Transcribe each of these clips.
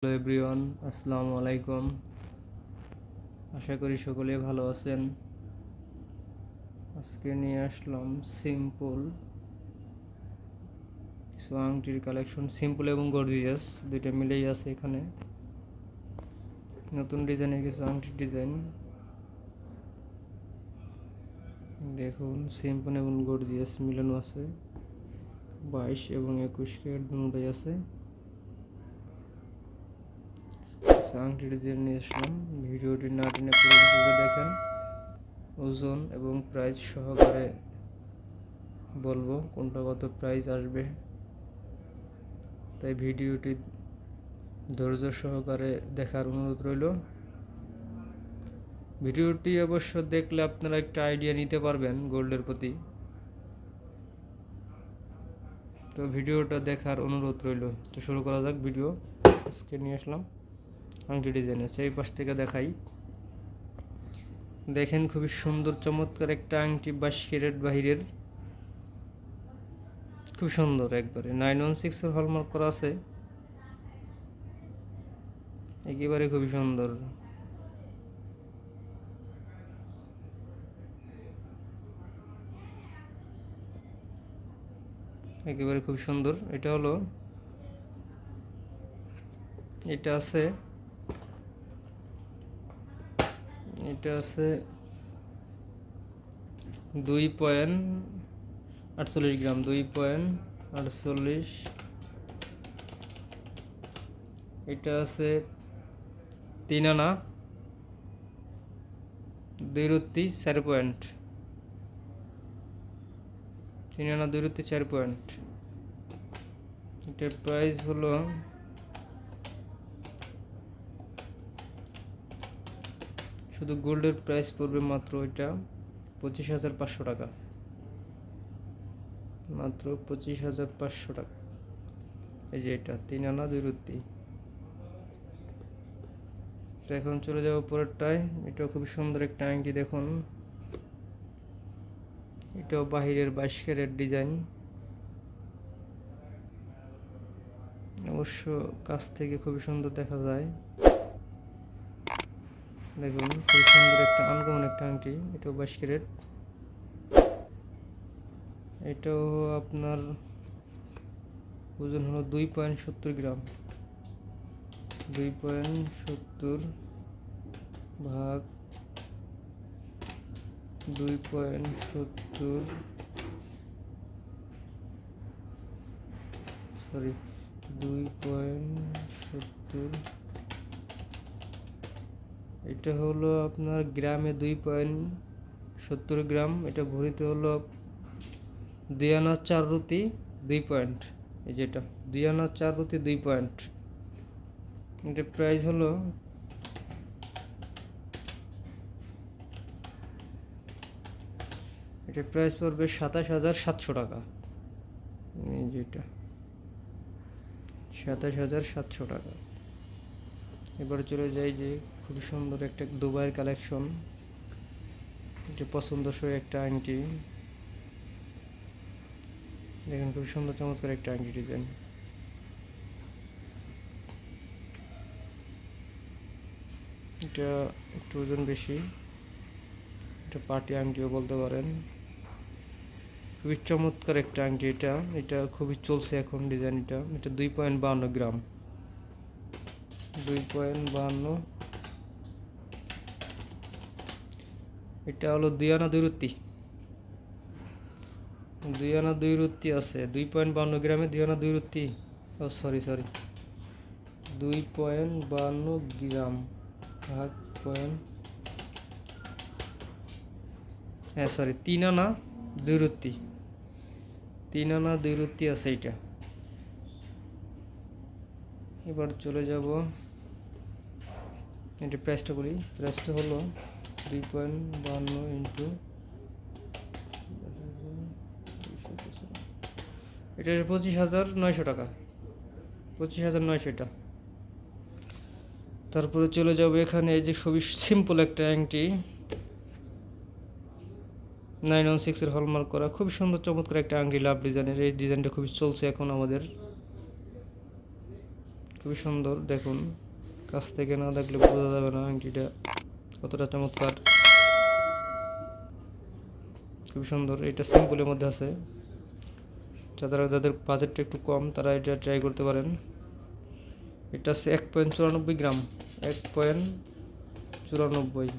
Hello everyone, আসসালামু আলাইকুম। আশা করি সকলে ভালো আছেন। আজকে নিয়ে আসলাম সিম্পল কিছু আংটির কালেকশন। সিম্পল এবং গর্জিয়াস দুইটা মিলেই আছে এখানে। নতুন ডিজাইনের কিছু আংটির ডিজাইন দেখুন। সিম্পল এবং গর্জিয়াস মিলানো আছে। 22 এবং 21 ক্যারেট দুটোই আছে। আংটি ডিজাইন নিয়ে আসলাম। ভিডিওটি না টেনে পুরো ভিডিওটা দেখেন। ওজন এবং প্রাইস সহকারে বলবো কোনটা কত প্রাইস আসবে, তাই ভিডিওটি ধৈর্য সহকারে দেখার অনুরোধ রইল। ভিডিওটি অবশ্য দেখলে আপনারা একটা আইডিয়া নিতে পারবেন গোল্ডের প্রতি, তো ভিডিওটা দেখার অনুরোধ রইল। তো শুরু করা যাক ভিডিও। আজকে নিয়ে আসলাম আংটি ডিজাইন আছে। এই পাশ থেকে দেখাই, দেখেন খুবই সুন্দর চমৎকার একটা আংটি। 22 ক্যারেট বাহিরের, খুব সুন্দর একবারে 916 এর হলমার্ক করা আছে। একেবারে খুবই সুন্দর। একেবারে খুব সুন্দর। এটা হলো, এটা আছে 2.48 গ্রাম, 2.48। এটা আছে 3 আনা 2 রুত্তি 4 পয়েন্ট, 3 আনা 2 রুত্তি 4 পয়েন্ট। এটার প্রাইস হলো শুধু গোল্ডের প্রাইস পড়বে মাত্র এটা 25,500 টাকা, মাত্র 25,500 টাকা। এই যে এটা 3 আনা 2 রুত্তি। তো এখন চলে যাবো পরেরটায়। এটাও খুব সুন্দর একটা আংটি দেখুন। এটাও বাহিরের 22 ক্যারেট ডিজাইন। অবশ্য কাছ থেকে খুবই সুন্দর দেখা যায়। দেখুন খুব সুন্দর একটা আনকমন একটা আংটি। এটাও 22 ক্যারেট। এটাও আপনার ওজন হলো 2.70 গ্রাম, 2.70 ভাগ 2.70, সরি 2.70। এটা হলো আপনার গ্রামে 2.70 গ্রাম। এটা ভরিতে হলো 2 আনা 4 রুতি 2 পয়েন্ট। এই যেটা 2 আনা 4 রুতি 2 পয়েন্ট। এটার প্রাইস হলো এটার প্রাইস পড়বে 27,700 টাকা। এই যেটা 27,700 টাকা। এবার চলে যাই যে খুবই সুন্দর একটা দুবাইয়ের কালেকশন। এটা পছন্দসই একটা আংটি। দেখেন খুব সুন্দর চমৎকার একটা আংটি ডিজাইন। এটা একটু ওজন বেশি, এটা পার্টি আংটিও বলতে পারেন। খুবই চমৎকার একটা আংটি এটা। এটা খুবই চলছে এখন ডিজাইন। এটা 2.52 গ্রাম, 2.52। এটা হলো 2 আনা 2 রুত্তি, 2 আনা 2 রুত্তি আছে। 2.52 গ্রামে 2 আনা 2 রুত্তি। ও সরি 2.52 গ্রাম ভাগ পয়েন্ট, হ্যাঁ সরি 3 আনা 2 রুত্তি, 3 আনা 2 রুত্তি আছে এটা। এবার চলে যাব, এটা প্রাইসটা বলি। প্রাইসটা হলো 2.52 ইন্টু, এটা 25,900 টাকা, 25,900 এটা। তারপরে চলে যাব এখানে, এই যে খুবই সিম্পল একটা আংটি 916 এর হলমার্ক করা, খুব সুন্দর চমৎকার একটা আংটি, লাভ ডিজাইনের। এই ডিজাইনটা খুবই চলছে এখন আমাদের। খুবই সুন্দর। দেখুন, কাছ থেকে না দেখলে বোঝা যাবে না আংটিটা কতটা চমৎকার। খুবই সুন্দর। এটা সিম্পলের মধ্যে আছে, যাদের বাজেটটা একটু কম তারা এটা ট্রাই করতে পারেন। এটা আছে 1.94 গ্রাম, 1.94।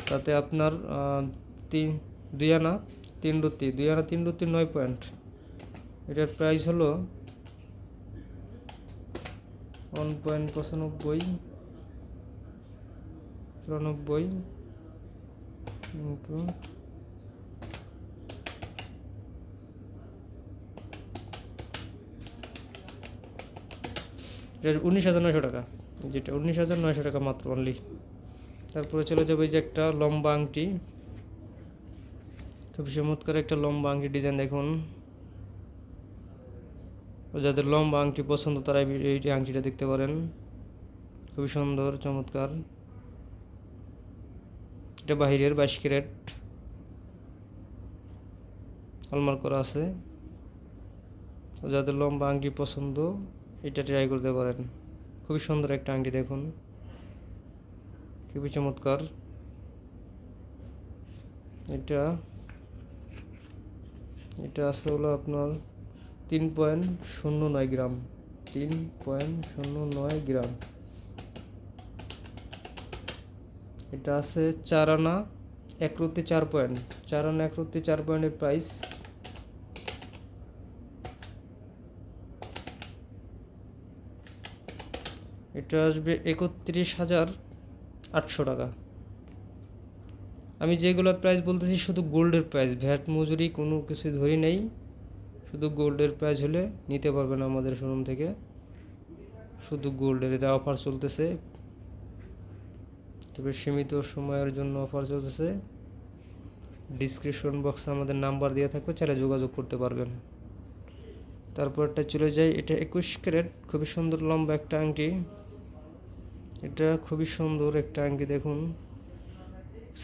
তাতে আপনার দুই আনা 3 রুতি, 9 পয়েন্ট। এটার প্রাইস হলো 1.95, 94 ইন্টু 19,900 টাকা, যেটা 19,900 টাকা মাত্র অনলি। তারপরে চলে যাবে যে একটা লম্বা আংটি, খুব চমৎকার একটা লম্বা আংটি ডিজাইন। দেখুন, যাদের লম্বা আংটি পছন্দ তারা এই আংটিটা দেখতে পারেন। খুবই সুন্দর চমৎকার। এটা বাহিরের 22 ক্যারেট হলমার্ক করা আছে। যাদের লম্বা আংটি পছন্দ এটা ট্রাই করতে পারেন। খুবই সুন্দর একটা আংটি, দেখুন খুবই চমৎকার। এটা আছে হলো আপনার 3.09 গ্রাম, 3.09 গ্রাম। এটা আছে 4 আনা 1 রুতি 4 পয়েন্ট, 4 আনা 1 রুতি 4 পয়েন্টের প্রাইস এটা আসবে 31,800 টাকা। আমি যেগুলো প্রাইস বলতেছি শুধু গোল্ডের প্রাইস, ভ্যাট মজুরি কোনো কিছু ধরি নেই, শুধু গোল্ডের প্রাইস হলে নিতে পারবেন আমাদের শোরুম থেকে। শুধু গোল্ডের এটা অফার চলতেছে, তবে সীমিত সময়ের জন্য অফার চলতেছে। ডিসক্রিপশন বক্সে আমাদের নাম্বার দেওয়া থাকবে, চাইলে যোগাযোগ করতে পারবেন। তারপরটা চলে যাই, এটা 21 ক্যারেট, খুবই সুন্দর লম্বা একটা আংটি। এটা খুবই সুন্দর একটা আংটি, দেখুন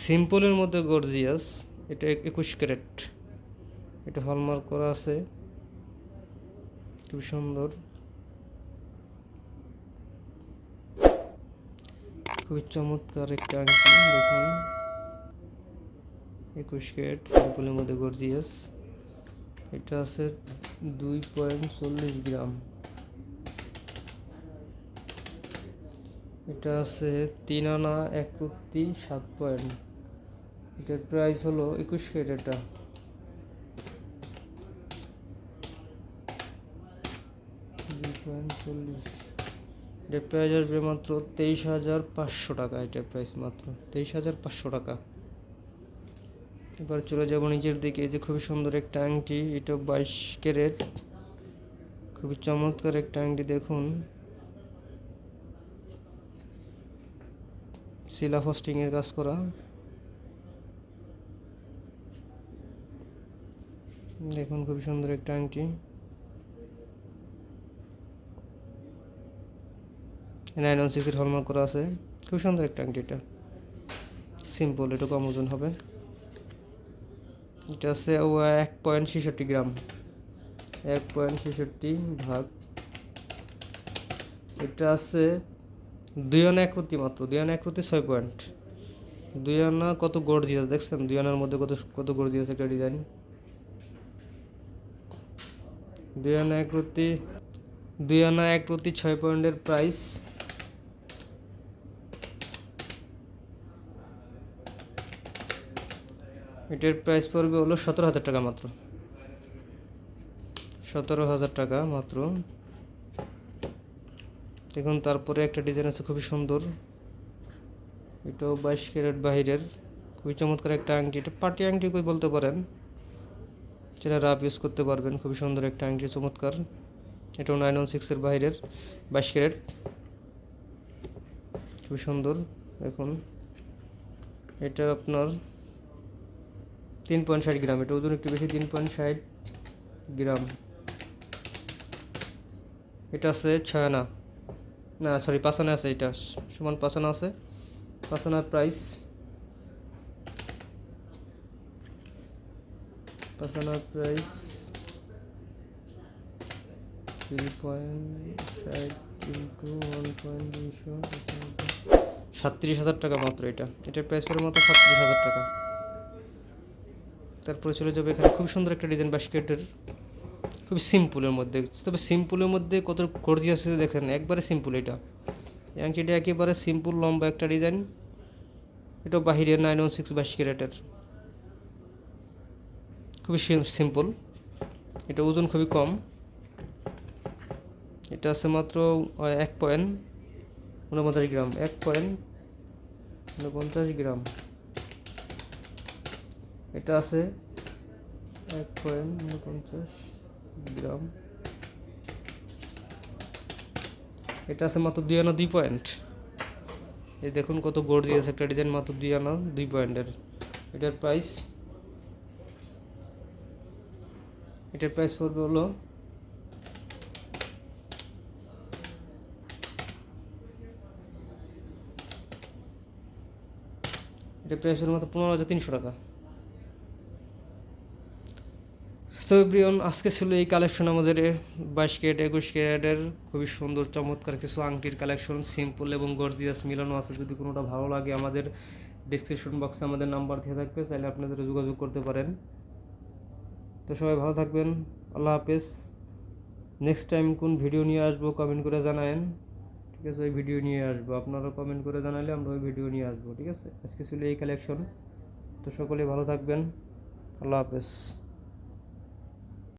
সিম্পলের মধ্যে গর্জিয়াস। এটা 21 ক্যারেট, এটা হলমার্ক করা আছে, খুবই সুন্দর, খুবই চমৎকার একটা আংটি। দেখুন 21 ক্যারেট সিম্পলের মধ্যে গর্জিয়াস। এটা আছে 2.40 গ্রাম। এটা আছে 3 আনা 1 রুতি 7 পয়েন্ট। এটার প্রাইস হলো 21 ক্যারেট। এটা 2.40, এটার প্রাইস আসবে মাত্র 23,500 টাকা। এটার প্রাইস মাত্র 23,500 টাকা। এবার চলে যাব নিচের দিকে, যে খুবই সুন্দর একটা আংটি, এটা 22 ক্যারেট, খুবই চমৎকার একটা আংটি। দেখুন শিলা ফস্টিং এর কাজ করা। দেখুন খুবই সুন্দর একটা আংটি, 916 এর হলমার্ক করা আছে, খুব সুন্দর একটা আংটি। এটা সিম্পল, এটা কম ওজন হবে। এটা আছে 1.66 গ্রাম, 1.66 ভাগ। এটা আছে 2 আনা 1 রুতি মাত্র, 2 আনা 1 রুতি 6 পয়েন্ট। 2 আনা কত গর্জিয়াস দেখছেন, 2 আনার মধ্যে কত গর্জিয়াস একটা ডিজাইন। 2 আনা 1 রুতি 2 আনা 1 রুতি 6 পয়েন্টের প্রাইস এটার প্রাইস পড়বে হলো 17,000 টাকা মাত্র, 17,000 টাকা মাত্র। দেখুন তারপরে একটা ডিজাইন আছে খুবই সুন্দর, এটাও 22 ক্যারেট বাহিরের, খুবই চমৎকার একটা আংটি। এটা পার্টি আংটি কই বলতে পারেন, যেটা রাফ ইউজ করতে পারবেন। খুবই সুন্দর একটা আংটি, চমৎকার। এটাও 916 এর বাহিরের 22 ক্যারেট, খুবই সুন্দর। দেখুন এটা আপনার 3.60 গ্রাম, এটা ওজন একটু বেশি, 3.60 গ্রাম। এটা আছে 6 আনা, না সরি 5 আনা আছে, এটা সমান 5 আনা আছে। 5 আনার প্রাইস 5 আনার প্রাইস 3.60 ইন্টু 1.200 37,000 টাকা মাত্র। এটার প্রাইস পড়ে মাত্র 37,000 টাকা। তারপরে চলে যাবে এখানে খুব সুন্দর একটা ডিজাইন বাস্কেটের, খুবই সিম্পলের মধ্যে, তবে সিম্পলের মধ্যে কত গর্জিয়াস আছে দেখেন, একবারে সিম্পল। এটা আংটিটা একেবারে সিম্পল, লম্বা একটা ডিজাইন। এটা বাহিরের 916 22 ক্যারেটের, খুবই সিম্পল। এটা ওজন খুবই কম। এটা আছে মাত্র 1.49 গ্রাম, 1.49 গ্রাম। এটা আছে 1.49 গ্রাম। এটা আছে মাত্র 2 আনা 2 পয়েন্ট। এই দেখুন কত গর্জিয়াস একটা ডিজাইন, মাত্র 2 আনা 2 পয়েন্টের। এটার প্রাইস পড়বে হলো মাত্র 15,300 টাকা। তো ব্রিয়ন, আজকে ছিল এই কালেকশন আমাদের 22 ক্যারেট 21 ক্যারেটের খুবই সুন্দর চমৎকার কিছু আংটির কালেকশন, সিম্পল এবং গর্জিয়াস মিলানো আছে। যদি কোনোটা ভালো লাগে আমাদের ডিসক্রিপশন বক্সে আমাদের নাম্বার দেওয়া থাকবে, চাইলে আপনাদের যোগাযোগ করতে পারেন। তো সবাই ভালো থাকবেন, আল্লাহ হাফেজ। নেক্সট টাইম কোন ভিডিও নিয়ে আসবো কমেন্ট করে জানায়েন, ঠিক আছে? ওই ভিডিও নিয়ে আসবো, আপনারা কমেন্ট করে জানালে আমরা ওই ভিডিও নিয়ে আসবো, ঠিক আছে? আজকে ছিল এই কালেকশন। তো সকলে ভালো থাকবেন, আল্লাহ হাফেজ।